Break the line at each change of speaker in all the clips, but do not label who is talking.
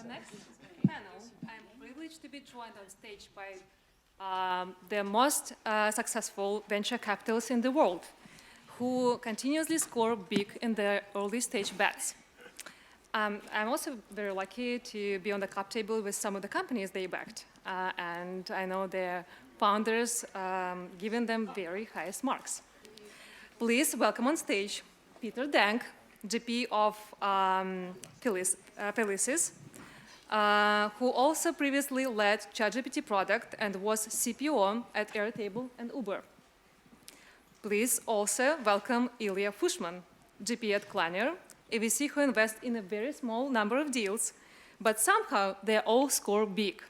the next panel, I'm privileged to be joined on stage by the most successful venture capitalists in the world, who continuously score big in their early stage bets. I'm also very lucky to be on the cap table with some of the companies they backed, and I know their founders giving them very highest marks. Please welcome on stage Peter Deng, GP of Felicis, who also previously led ChatGPT product and was CPO at Airtable and Uber. Please also welcome Ilya Fushman, GP at Kleiner, a VC who invests in a very small number of deals, but somehow they all score big.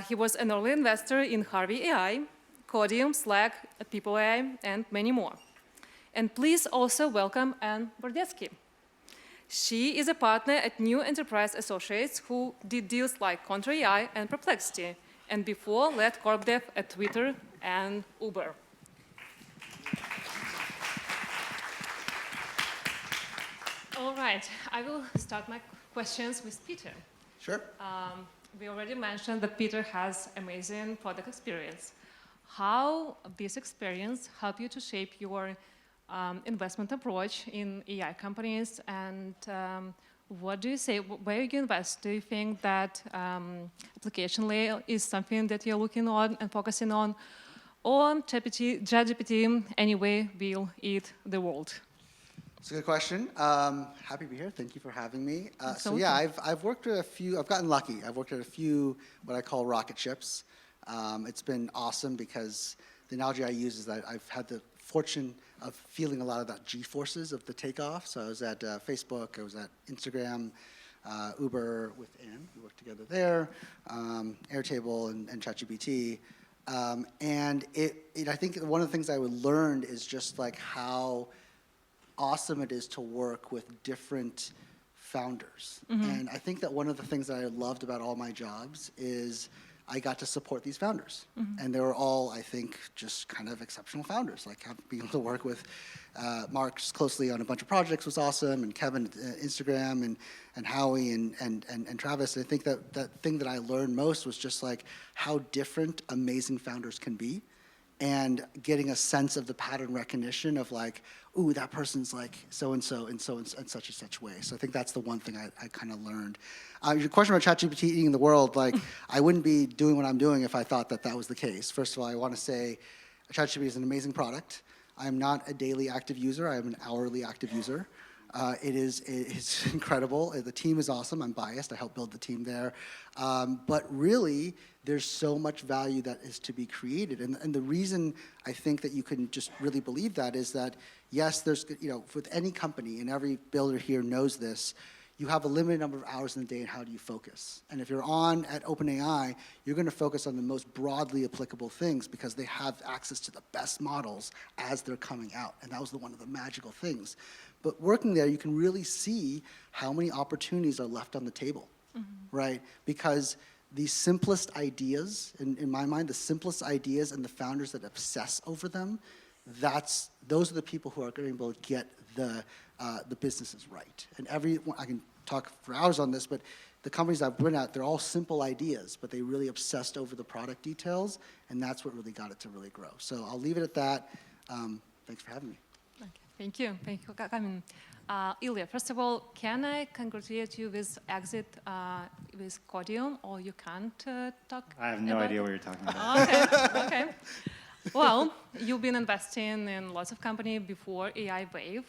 He was an early investor in Harvey AI, Codium, Slack, People AI, and many more. And please also welcome Anne Bordetsky. She is a partner at New Enterprise Associates who did deals like Contra AI and Perplexity, and before led corp dev at Twitter and Uber. All right, I will start my questions with Peter.
Sure.
We already mentioned that Peter has amazing product experience. How this experience helped you to shape your investment approach in AI companies, and what do you say, where you invest? Do you think that application layer is something that you're looking on and focusing on, or ChatGPT anyway will eat the world?
It's a good question. Happy to be here. Thank you for having me. So yeah, I've worked at a few, I've gotten lucky. I've worked at a few what I call rocket ships. It's been awesome because the analogy I use is that I've had the fortune of feeling a lot of that G-forces of the takeoff. So I was at Facebook, I was at Instagram, Uber with Anne, we worked together there, Airtable and ChatGPT. And I think one of the things I learned is just like how awesome it is to work with different founders. Mm-hmm. And I think that one of the things that I loved about all my jobs is I got to support these founders. Mm-hmm. And they were all, I think, just kind of exceptional founders. Like being able to work with Mark closely on a bunch of projects was awesome, and Kevin at Instagram, and Howie and Travis. And I think that thing that I learned most was just like how different amazing founders can be, and getting a sense of the pattern recognition of like, ooh, that person's like so-and-so in such and such way. So I think that's the one thing I kind of learned. Your question about ChatGPT eating the world, like I wouldn't be doing what I'm doing if I thought that that was the case. First of all, I want to say ChatGPT is an amazing product. I am not a daily active user. I am an hourly active user. It's incredible. The team is awesome. I'm biased. I helped build the team there. But really, there's so much value that is to be created. And the reason I think that you can just really believe that is that, yes, there's, with any company, and every builder here knows this, you have a limited number of hours in the day, and how do you focus? And if you're on at OpenAI, you're going to focus on the most broadly applicable things because they have access to the best models as they're coming out. And that was one of the magical things. But working there, you can really see how many opportunities are left on the table, mm-hmm. right? Because the simplest ideas, in my mind, the simplest ideas and the founders that obsess over them, those are the people who are going to be able to get the businesses right. And I can talk for hours on this, but the companies I've been at, they're all simple ideas, but they really obsessed over the product details, and that's what really got it to really grow. So I'll leave it at that. Thanks for having me.
Okay. Thank you. Thank you for coming. Ilya, first of all, can I congratulate you with exit with Codium, or you can't talk?
I have no idea what you're talking about.
Okay. Well, you've been investing in lots of companies before AI wave,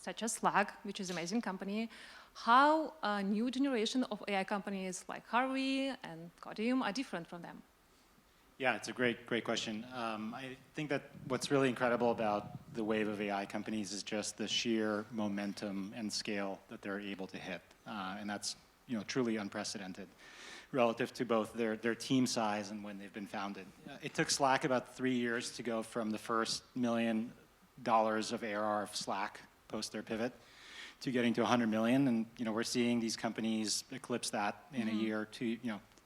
such as Slack, which is an amazing company. How a new generation of AI companies like Harvey and Codium are different from them?
Yeah, it's a great question. I think that what's really incredible about the wave of AI companies is just the sheer momentum and scale that they're able to hit, and that's truly unprecedented relative to both their team size and when they've been founded. It took Slack about 3 years to go from the first $1 million of ARR of Slack post their pivot to getting to 100 million, and we're seeing these companies eclipse that in a year, 2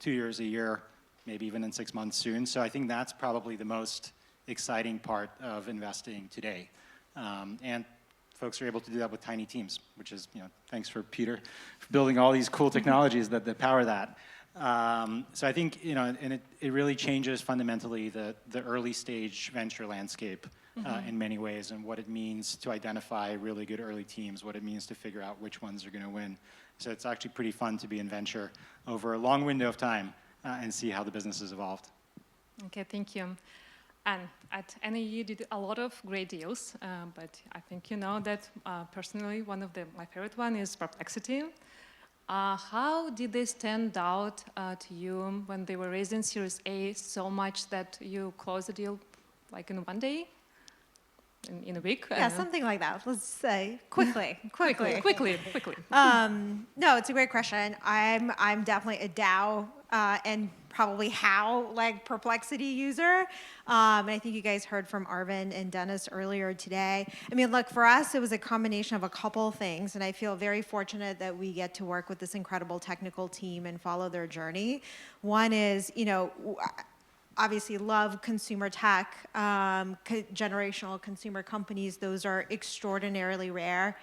years, a year, maybe even in 6 months soon. So I think that's probably the most exciting part of investing today. And folks are able to do that with tiny teams, which is, thanks for Peter for building all these cool technologies that power that. So I think, and it really changes fundamentally the early stage venture landscape in many ways, and what it means to identify really good early teams, what it means to figure out which ones are going to win. So it's actually pretty fun to be in venture over a long window of time and see how the business has evolved.
Okay, thank you. And at NAE, you did a lot of great deals, but I think you know that personally, one of my favorite one is Perplexity. How did they stand out to you when they were raised in Series A so much that you closed the deal like in one day? In a week?
Yeah, something like that. Let's say quickly. No, it's a great question. I'm definitely a DAO and probably how like Perplexity user. And I think you guys heard from Arvind and Dennis earlier today. I mean, look, for us, it was a combination of a couple things, and I feel very fortunate that we get to work with this incredible technical team and follow their journey. One is, obviously love consumer tech, generational consumer companies. Those are extraordinarily rare.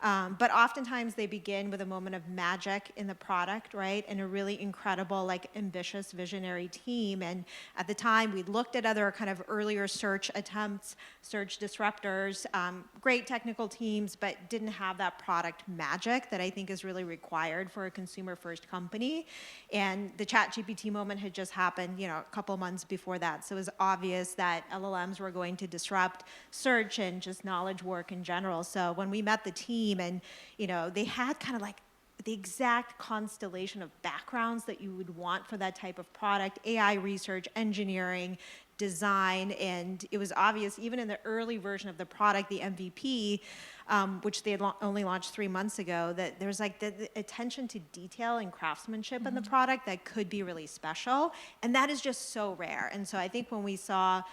But oftentimes they begin with a moment of magic in the product, right? And a really incredible, ambitious, visionary team. And at the time, we looked at other kind of earlier search attempts, search disruptors, great technical teams, but didn't have that product magic that I think is really required for a consumer-first company. And the ChatGPT moment had just happened, a couple months before that. So it was obvious that LLMs were going to disrupt search and just knowledge work in general. So when we met the team, and they had kind of like the exact constellation of backgrounds that you would want for that type of product: AI research, engineering, design. And it was obvious even in the early version of the product, the MVP, which they had only launched 3 months ago, that there's like the attention to detail and craftsmanship in the product that could be really special. And that is just so rare. And so I think when we saw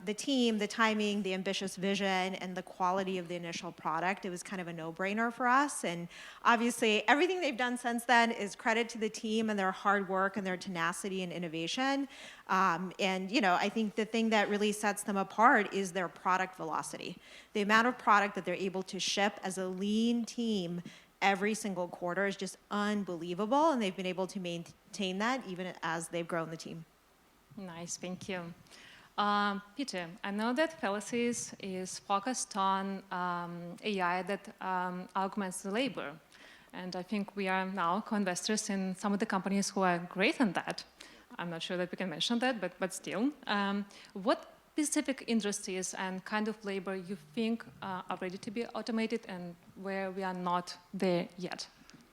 the team, the timing, the ambitious vision, and the quality of the initial product, it was kind of a no-brainer for us. And obviously, everything they've done since then is credit to the team and their hard work and their tenacity and innovation. I think the thing that really sets them apart is their product velocity. The amount of product that they're able to ship as a lean team every single quarter is just unbelievable, and they've been able to maintain that even as they've grown the team.
Nice, thank you. Peter, I know that Felicis is focused on AI that augments the labor. And I think we are now co-investors in some of the companies who are great in that. I'm not sure that we can mention that, but still. What specific industries and kind of labor you think are ready to be automated and where we are not there yet?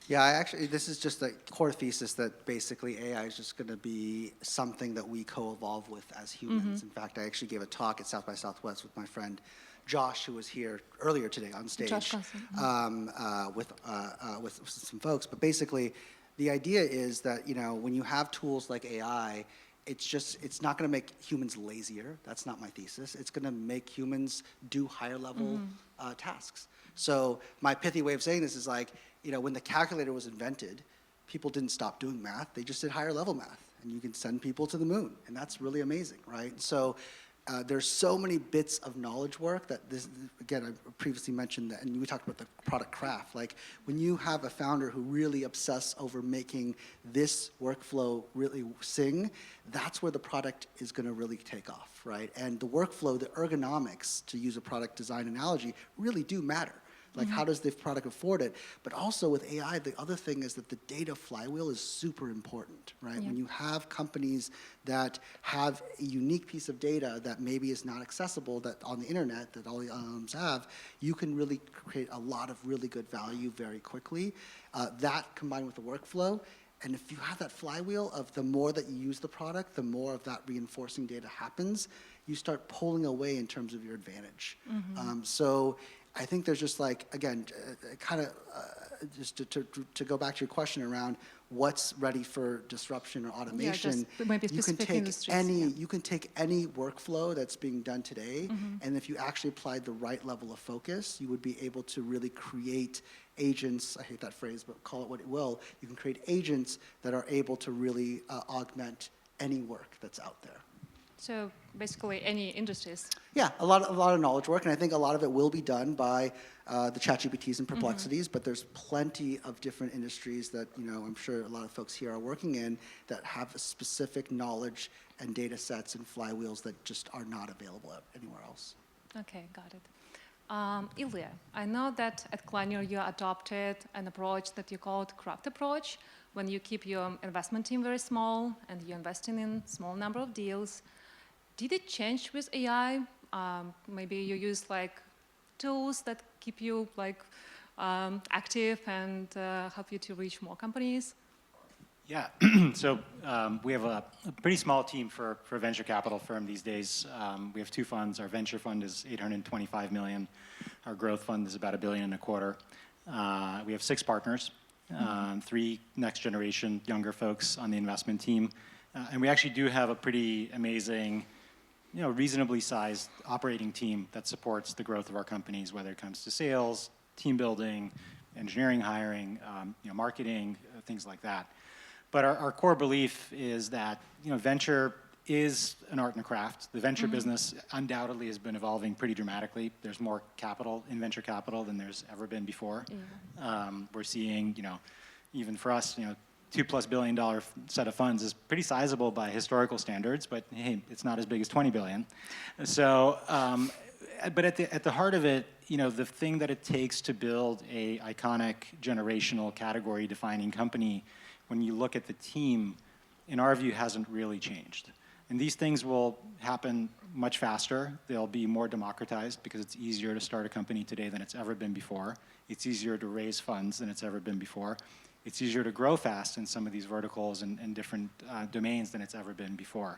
Yeah, this is just a core thesis that basically AI is just going to be something that we co-evolve with as humans. In fact, I actually gave a talk at South by Southwest with my friend Josh, who was here earlier today on stage, with some folks. But basically, the idea is that when you have tools like AI, it's not going to make humans lazier. That's not my thesis. It's going to make humans do higher level tasks. So my pithy way of saying this is like, when the calculator was invented, people didn't stop doing math. They just did higher level math. And you can send people to the moon. And that's really amazing, right? So there's so many bits of knowledge work that again, I previously mentioned that, and we talked about the product craft. Like when you have a founder who really obsesses over making this workflow really sing, that's where the product is going to really take off, right? And the workflow, the ergonomics, to use a product design analogy, really do matter. Like, how does the product afford it? But also with AI, the other thing is that the data flywheel is super important, right? When you have companies that have a unique piece of data that maybe is not accessible that on the internet that all the LLMs have, you can really create a lot of really good value very quickly. That combined with the workflow, and if you have that flywheel of the more that you use the product, the more of that reinforcing data happens, you start pulling away in terms of your advantage. So I think there's just again, just to go back to your question around what's ready for disruption or automation, you can take any workflow that's being done today, and if you actually applied the right level of focus, you would be able to really create agents. I hate that phrase, but call it what it will. You can create agents that are able to really augment any work that's out there.
So basically any industries.
Yeah, a lot of knowledge work, and I think a lot of it will be done by the ChatGPTs and Perplexities, but there's plenty of different industries that, I'm sure a lot of folks here are working in that have specific knowledge and data sets and flywheels that just are not available anywhere else.
Okay, got it. Ilya, I know that at Kleiner you adopted an approach that you called craft approach, when you keep your investment team very small and you're investing in small number of deals. Did it change with AI? Maybe you use like tools that keep you like active and help you to reach more companies?
Yeah, so we have a pretty small team for a venture capital firm these days. We have two funds. Our venture fund is $825 million. Our growth fund is about $1.25 billion. We have 6 partners, 3 next generation younger folks on the investment team. And we actually do have a pretty amazing, reasonably sized operating team that supports the growth of our companies, whether it comes to sales, team building, engineering hiring, marketing, things like that. But our core belief is that venture is an art and a craft. The venture business undoubtedly has been evolving pretty dramatically. There's more capital in venture capital than there's ever been before. We're seeing, even for us, $2+ billion set of funds is pretty sizable by historical standards, but hey, it's not as big as 20 billion. So, but at the heart of it, the thing that it takes to build a iconic generational category defining company, when you look at the team, in our view, hasn't really changed. And these things will happen much faster. They'll be more democratized because it's easier to start a company today than it's ever been before. It's easier to raise funds than it's ever been before. It's easier to grow fast in some of these verticals and different domains than it's ever been before.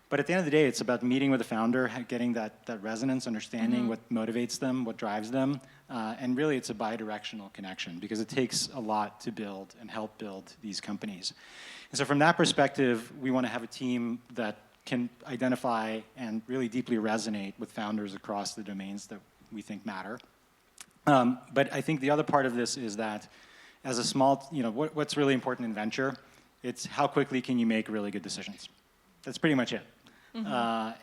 But at the end of the day, it's about meeting with the founder, getting that resonance, understanding what motivates them, what drives them, and really it's a bi-directional connection because it takes a lot to build and help build these companies. And so from that perspective, we want to have a team that can identify and really deeply resonate with founders across the domains that we think matter. But I think the other part of this is that as a small, what's really important in venture, it's how quickly can you make really good decisions. That's pretty much it.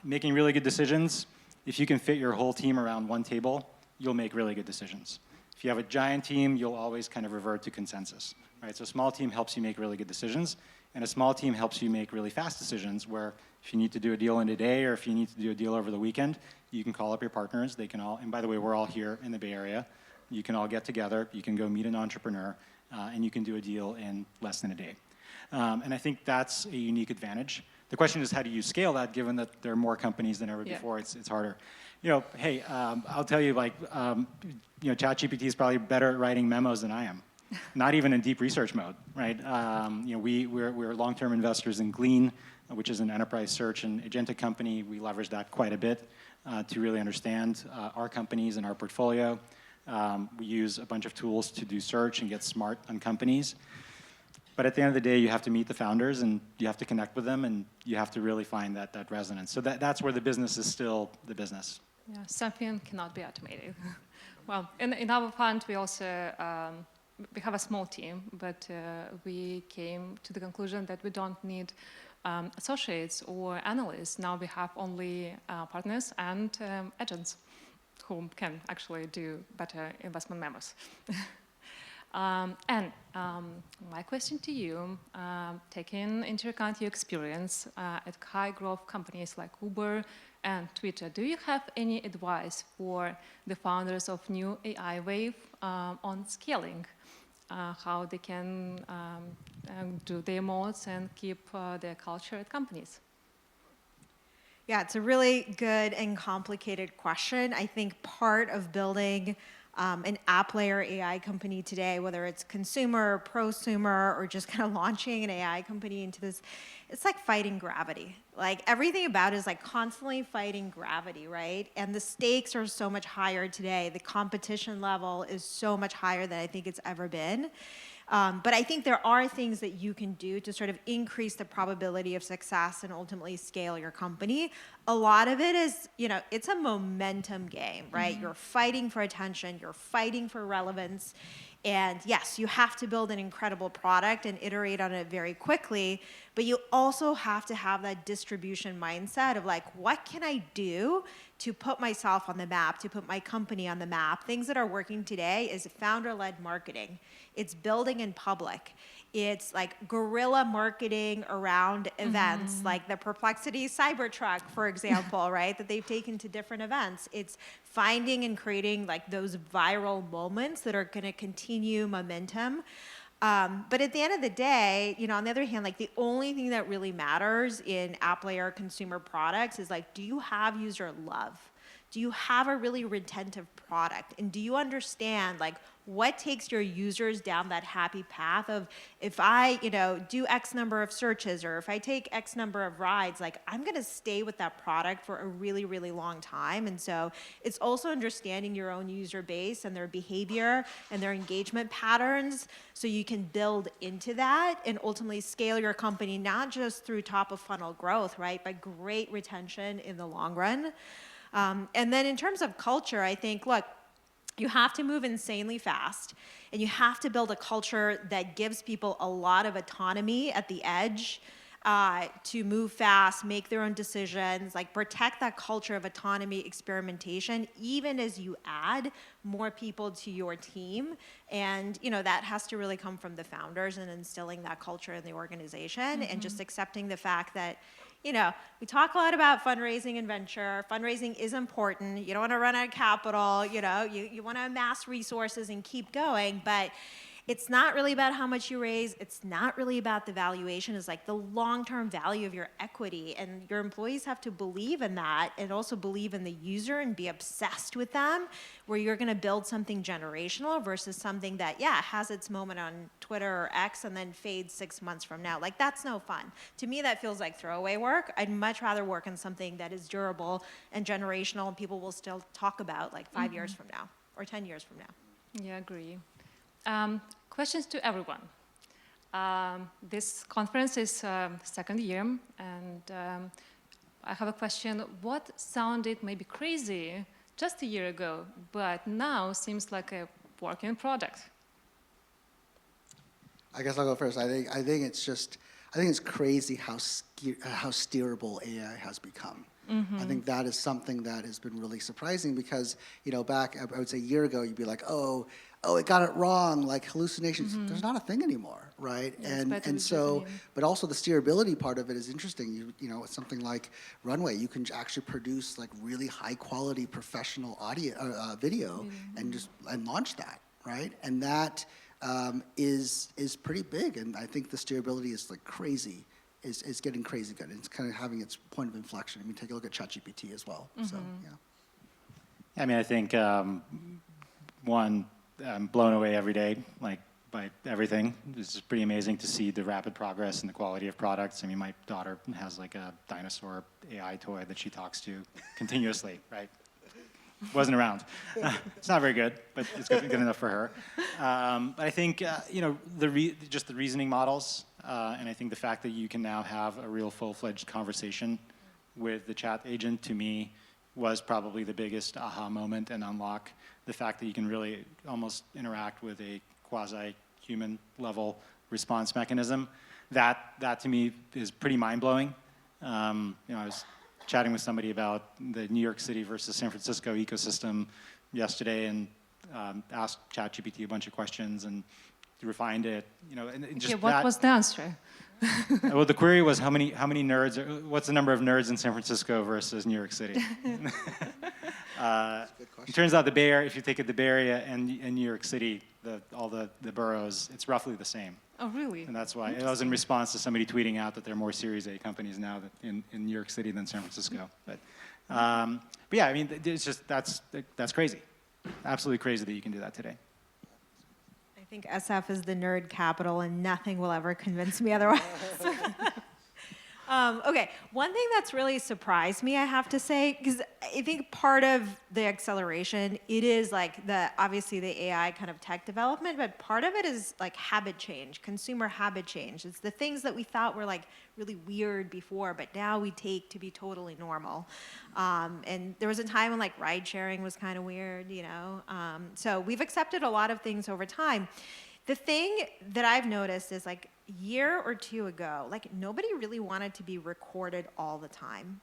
Making really good decisions, if you can fit your whole team around one table, you'll make really good decisions. If you have a giant team, you'll always kind of revert to consensus, right? So a small team helps you make really good decisions, and a small team helps you make really fast decisions where if you need to do a deal in a day or if you need to do a deal over the weekend, you can call up your partners. They can all, and by the way, we're all here in the Bay Area. You can all get together, you can go meet an entrepreneur, and you can do a deal in less than a day. And I think that's a unique advantage. The question is, how do you scale that, given that there are more companies than ever before? It's harder. Hey, I'll tell you, ChatGPT is probably better at writing memos than I am. Not even in deep research mode, right? We're long-term investors in Glean, which is an enterprise search and agentic company. We leverage that quite a bit to really understand our companies and our portfolio. We use a bunch of tools to do search and get smart on companies. But at the end of the day, you have to meet the founders and you have to connect with them and you have to really find that resonance. So that's where the business is still the business.
Yeah, something cannot be automated. Well, in our fund, we also we have a small team, but we came to the conclusion that we don't need associates or analysts. Now we have only partners and agents who can actually do better investment memos. My question to you, taking into account your experience at high growth companies like Uber and Twitter, do you have any advice for the founders of new AI wave on scaling? How they can do their moats and keep their culture at companies?
Yeah, it's a really good and complicated question. I think part of building an app layer AI company today, whether it's consumer, prosumer, or just kind of launching an AI company into this, it's like fighting gravity. Like everything about it is like constantly fighting gravity, right? And the stakes are so much higher today. The competition level is so much higher than I think it's ever been. But I think there are things that you can do to sort of increase the probability of success and ultimately scale your company. A lot of it is, it's a momentum game, right? You're fighting for attention, you're fighting for relevance. And yes, you have to build an incredible product and iterate on it very quickly, but you also have to have that distribution mindset of like, what can I do to put myself on the map, to put my company on the map? Things that are working today is founder-led marketing. It's building in public. It's like guerrilla marketing around events, like the Perplexity Cybertruck, for example, right? That they've taken to different events. It's finding and creating like those viral moments that are going to continue momentum. But at the end of the day, you know, on the other hand, like the only thing that really matters in app layer consumer products is like, do you have user love? Do you have a really retentive product? And do you understand like what takes your users down that happy path of if I, you know, do X number of searches or if I take X number of rides, like I'm gonna stay with that product for a really, really long time. And so it's also understanding your own user base and their behavior and their engagement patterns so you can build into that and ultimately scale your company, not just through top of funnel growth, right, but great retention in the long run. And then in terms of culture, I think, look, you have to move insanely fast, and you have to build a culture that gives people a lot of autonomy at the edge to move fast, make their own decisions, like protect that culture of autonomy, experimentation, even as you add more people to your team. And, you know, that has to really come from the founders and instilling that culture in the organization and just accepting the fact that, you know, we talk a lot about fundraising and venture. Fundraising is important. You don't want to run out of capital. You know, you want to amass resources and keep going. But it's not really about how much you raise. It's not really about the valuation. It's like the long-term value of your equity. And your employees have to believe in that and also believe in the user and be obsessed with them, where you're going to build something generational versus something that, yeah, has its moment on Twitter or X and then fades 6 months from now. Like, that's no fun. To me, that feels like throwaway work. I'd much rather work on something that is durable and generational and people will still talk about like 5 years from now or 10 years from now.
Yeah, I agree. Questions to everyone. This conference is second year, and I have a question. What sounded maybe crazy just a year ago, but now seems like a working product?
I guess I'll go first. I think it's crazy how steerable AI has become. I think that is something that has been really surprising because, you know, back, I would say a year ago, you'd be like, oh, it got it wrong, like hallucinations. There's not a thing anymore, right?
Yes,
and so, but also the steerability part of it is interesting. You know, something like Runway, you can actually produce like really high quality professional audio, video, and launch that, right? And that is pretty big, and I think the steerability is like crazy. Is getting crazy good. It's kind of having its point of inflection. I mean, take a look at ChatGPT as well. So, yeah.
I mean, I think one, I'm blown away every day, like by everything. It's just pretty amazing to see the rapid progress and the quality of products. I mean, my daughter has like a dinosaur AI toy that she talks to continuously, right? Wasn't around. It's not very good, but it's good enough for her. But I think, you know, just the reasoning models, and I think the fact that you can now have a real full-fledged conversation with the chat agent, to me, was probably the biggest aha moment and unlock. The fact that you can really almost interact with a quasi-human level response mechanism, that to me is pretty mind-blowing. You know, I was chatting with somebody about the New York City versus San Francisco ecosystem yesterday, and asked ChatGPT a bunch of questions and refined it. You know, and just
what was the answer?
Well, the query was how many nerds? What's the number of nerds in San Francisco versus New York City? It turns out if you take the Bay Area and New York City, all the boroughs, it's roughly the same.
Oh, really?
And that's why it was in response to somebody tweeting out that there are more Series A companies now in New York City than San Francisco. But yeah, I mean, it's just that's crazy, absolutely crazy that you can do that today.
I think SF is the nerd capital, and nothing will ever convince me otherwise. Okay, one thing that's really surprised me, I have to say, because I think part of the acceleration, it is like obviously the AI kind of tech development, but part of it is like habit change, consumer habit change. It's the things that we thought were like really weird before, but now we take to be totally normal. And there was a time when like ride sharing was kind of weird, you know? So we've accepted a lot of things over time. The thing that I've noticed is like a year or two ago, like nobody really wanted to be recorded all the time.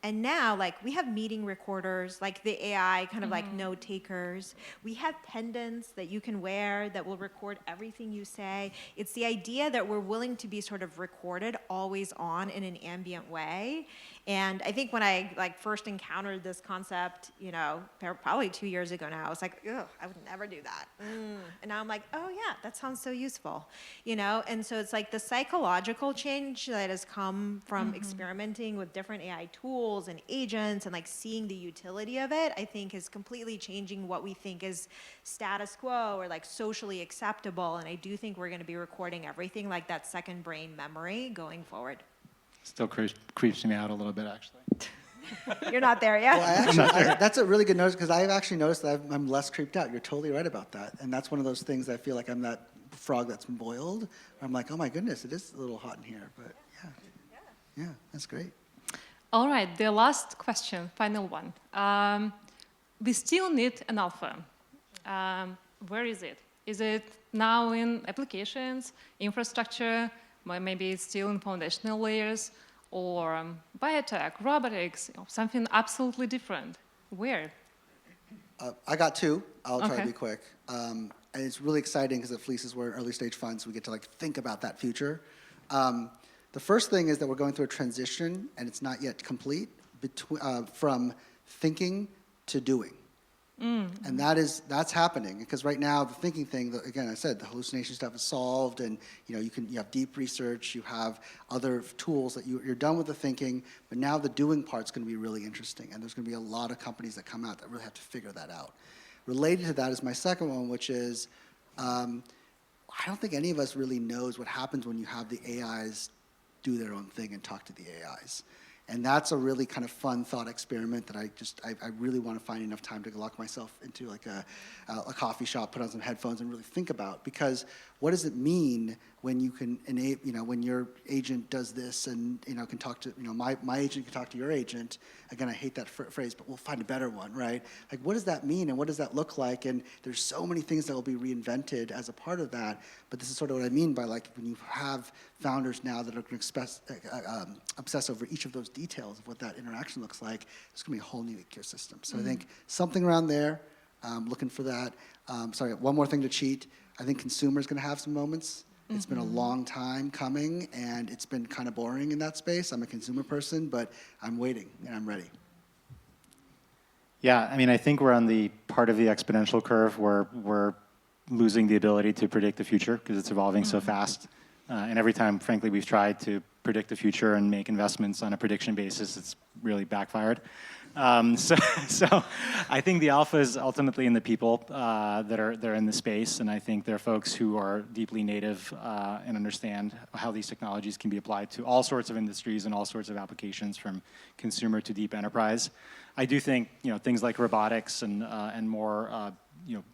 And now, like, we have meeting recorders, like the AI kind of like note takers. We have pendants that you can wear that will record everything you say. It's the idea that we're willing to be sort of recorded always on in an ambient way. And I think when I like first encountered this concept, you know, probably 2 years ago now, I was like, ugh, I would never do that. And now I'm like, oh yeah, that sounds so useful, you know? And so it's like the psychological change that has come from experimenting with different AI tools and agents and like seeing the utility of it, I think is completely changing what we think is status quo or like socially acceptable. And I do think we're going to be recording everything like that second brain memory going forward.
Still creeps me out a little bit, actually.
You're not there yet?
Well, that's a really good notice because I've actually noticed that I'm less creeped out. You're totally right about that. And that's one of those things that I feel like I'm that frog that's been boiled. I'm like, oh my goodness, it is a little hot in here. But yeah, that's great.
All right, the last question, final one. We still need an alpha. Where is it? Is it now in applications, infrastructure, maybe it's still in foundational layers, or biotech, robotics, something absolutely different? Where?
I got two. I'll try
Okay.
to be quick. And it's really exciting because at Felicis, we're an early stage fund, so we get to like think about that future. The first thing is that we're going through a transition, and it's not yet complete, from thinking to doing. And that's happening because right now the thinking thing, again, I said the hallucination stuff is solved, and you have deep research, you have other tools that you're done with the thinking, but now the doing part's going to be really interesting, and there's going to be a lot of companies that come out that really have to figure that out. Related to that is my second one, which is I don't think any of us really knows what happens when you have the AIs do their own thing and talk to the AIs. And that's a really kind of fun thought experiment that I really want to find enough time to lock myself into like a coffee shop, put on some headphones and really think about, because what does it mean when you can enable, when your agent does this and, can talk to, my agent can talk to your agent. Again, I hate that phrase, but we'll find a better one, right? Like, what does that mean and what does that look like? And there's so many things that will be reinvented as a part of that, but this is sort of what I mean by like when you have founders now that are going to obsess over each of those details of what that interaction looks like, it's going to be a whole new ecosystem. So I think something around there, looking for that. Sorry, one more thing to cheat. I think consumer's going to have some moments. It's been a long time coming, and it's been kind of boring in that space. I'm a consumer person, but I'm waiting, and I'm ready.
Yeah, I mean, I think we're on the part of the exponential curve where we're losing the ability to predict the future because it's evolving so fast. And every time, frankly, we've tried to predict the future and make investments on a prediction basis, it's really backfired. So I think the alpha is ultimately in the people that are in the space, and I think they're folks who are deeply native and understand how these technologies can be applied to all sorts of industries and all sorts of applications, from consumer to deep enterprise. I do think things like robotics and more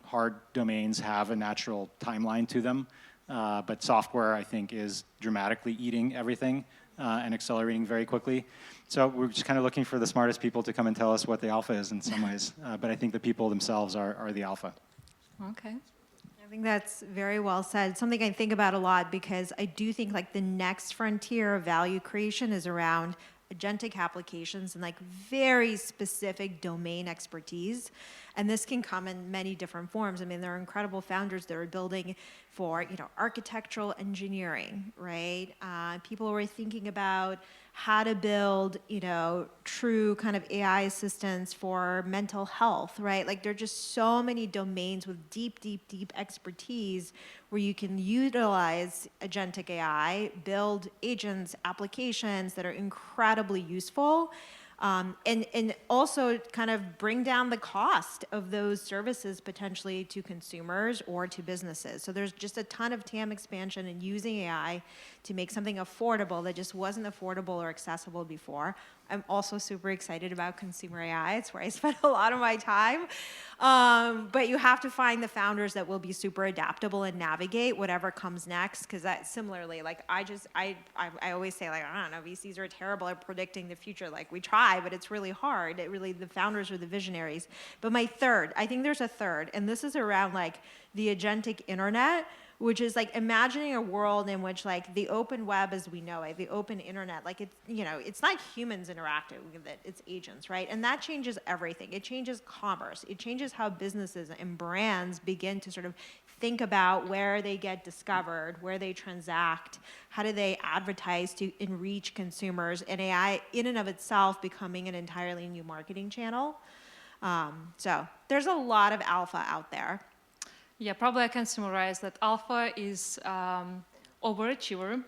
hard domains have a natural timeline to them, but software I think is dramatically eating everything and accelerating very quickly. So we're just kind of looking for the smartest people to come and tell us what the alpha is in some ways. But I think the people themselves are the alpha.
Okay.
I think that's very well said. Something I think about a lot, because I do think like the next frontier of value creation is around agentic applications and like very specific domain expertise. And this can come in many different forms. I mean, there are incredible founders that are building for, architectural engineering, right? People who are thinking about how to build, true kind of AI assistants for mental health, right? Like there are just so many domains with deep, deep, deep expertise where you can utilize agentic AI, build agents, applications that are incredibly useful. And also kind of bring down the cost of those services potentially to consumers or to businesses. So there's just a ton of TAM expansion and using AI to make something affordable that just wasn't affordable or accessible before. I'm also super excited about consumer AI. It's where I spend a lot of my time. But you have to find the founders that will be super adaptable and navigate whatever comes next. Because that similarly, like I always say, like, I don't know, VCs are terrible at predicting the future. Like we try, but it's really hard. The founders are the visionaries. But my third, I think there's a third, and this is around like the agentic internet, which is like imagining a world in which like the open web as we know it, the open internet, like it's, you know, it's not humans interacting with it, it's agents, right? And that changes everything. It changes commerce. It changes how businesses and brands begin to sort of think about where they get discovered, where they transact, how do they advertise to reach consumers, and AI in and of itself becoming an entirely new marketing channel. So there's a lot of alpha out there.
Yeah, probably I can summarize that alpha is overachiever,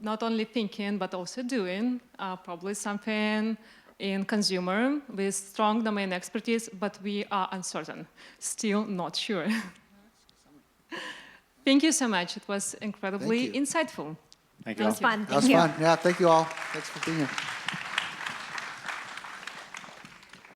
not only thinking but also doing, probably something in consumer with strong domain expertise, but we are uncertain, still not sure. Thank you so much. It was incredibly insightful.
Thank you.
That was fun.
That was fun. Yeah, thank you all. Thanks for being here.